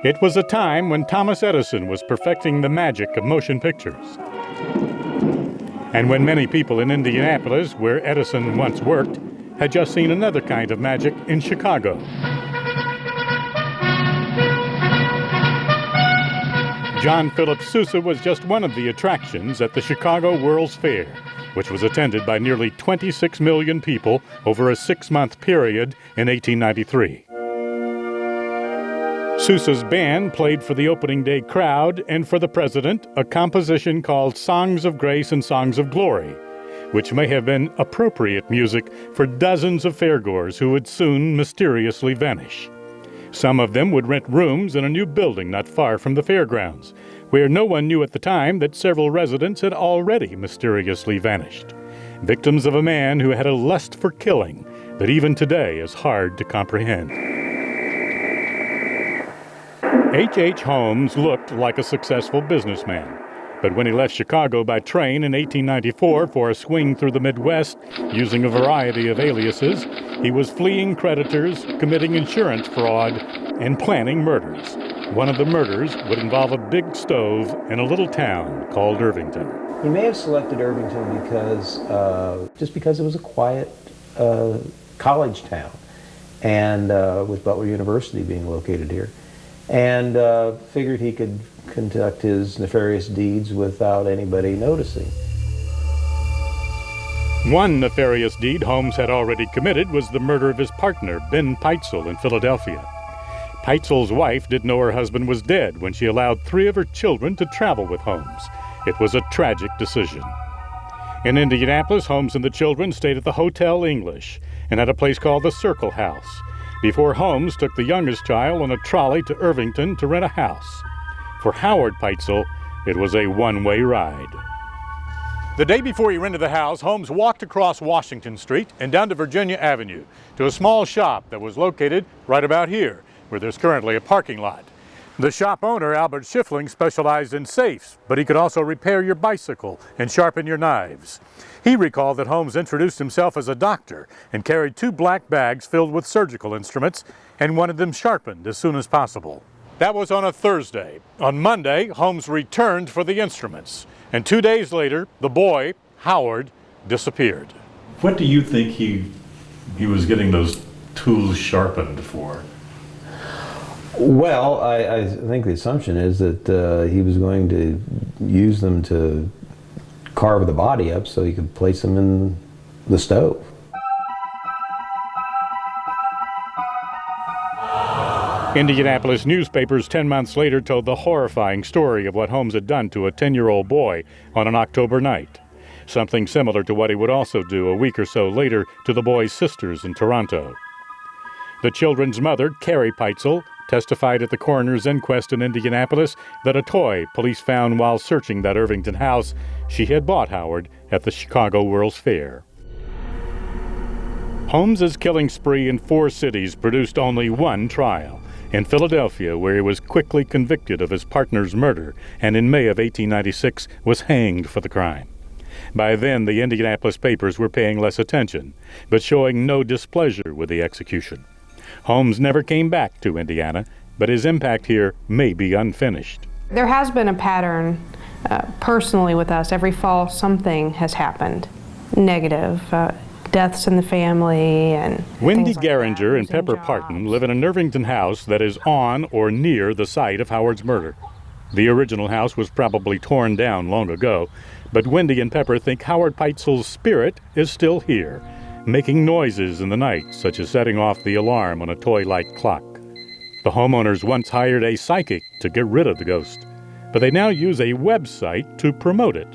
It was a time when Thomas Edison was perfecting the magic of motion pictures. And when many people in Indianapolis, where Edison once worked, had just seen another kind of magic in Chicago. John Philip Sousa was just one of the attractions at the Chicago World's Fair, which was attended by nearly 26 million people over a 6-month period in 1893. Sousa's band played for the opening day crowd and for the president a composition called Songs of Grace and Songs of Glory, which may have been appropriate music for dozens of fairgoers who would soon mysteriously vanish. Some of them would rent rooms in a new building not far from the fairgrounds, where no one knew at the time that several residents had already mysteriously vanished, victims of a man who had a lust for killing that even today is hard to comprehend. H. Holmes looked like a successful businessman, but when he left Chicago by train in 1894 for a swing through the Midwest using a variety of aliases, he was fleeing creditors, committing insurance fraud, and planning murders. One of the murders would involve a big stove in a little town called Irvington. He may have selected Irvington because it was a quiet college town, and with Butler University being located here, and figured he could conduct his nefarious deeds without anybody noticing. One nefarious deed Holmes had already committed was the murder of his partner, Ben Peitzel, in Philadelphia. Peitzel's wife didn't know her husband was dead when she allowed 3 of her children to travel with Holmes. It was a tragic decision. In Indianapolis, Holmes and the children stayed at the Hotel English and at a place called the Circle House, before Holmes took the youngest child on a trolley to Irvington to rent a house. For Howard Peitzel, it was a one-way ride. The day before he rented the house, Holmes walked across Washington Street and down to Virginia Avenue to a small shop that was located right about here, where there's currently a parking lot. The shop owner, Albert Schiffling, specialized in safes, but he could also repair your bicycle and sharpen your knives. He recalled that Holmes introduced himself as a doctor and carried 2 black bags filled with surgical instruments and wanted them sharpened as soon as possible. That was on a Thursday. On Monday, Holmes returned for the instruments, and 2 days later, the boy, Howard, disappeared. What do you think he was getting those tools sharpened for? Well, I think the assumption is that he was going to use them to carve the body up so he could place them in the stove. Indianapolis newspapers 10 months later told the horrifying story of what Holmes had done to a 10-year-old boy on an October night, something similar to what he would also do a week or so later to the boy's sisters in Toronto. The children's mother, Carrie Peitzel, testified at the coroner's inquest in Indianapolis that a toy police found while searching that Irvington house she had bought Howard at the Chicago World's Fair. Holmes's killing spree in 4 cities produced only one trial, in Philadelphia, where he was quickly convicted of his partner's murder and in May of 1896 was hanged for the crime. By then, the Indianapolis papers were paying less attention, but showing no displeasure with the execution. Holmes never came back to Indiana, but his impact here may be unfinished. There has been a pattern personally with us. Every fall something has happened negative, deaths in the family and Wendy like Garinger and Pepper Parton live in an Irvington house that is on or near the site of Howard's murder. The original house was probably torn down long ago, but Wendy and Pepper think Howard Peitzel's spirit is still here, making noises in the night, such as setting off the alarm on a toy light clock. The homeowners once hired a psychic to get rid of the ghost, but they now use a website to promote it,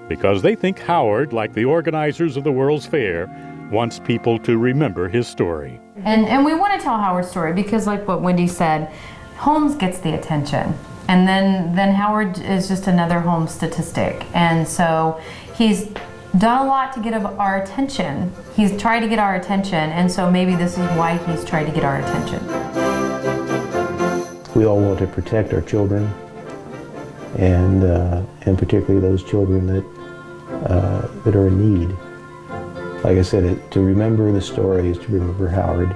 because they think Howard, like the organizers of the World's Fair, wants people to remember his story. And we want to tell Howard's story because, like what Wendy said, Holmes gets the attention. And then Howard is just another Holmes statistic. And so he's done a lot to get our attention. He's tried to get our attention, and so maybe this is why he's tried to get our attention. We all want to protect our children, and particularly those children that are in need. Like I said, to remember the story is to remember Howard.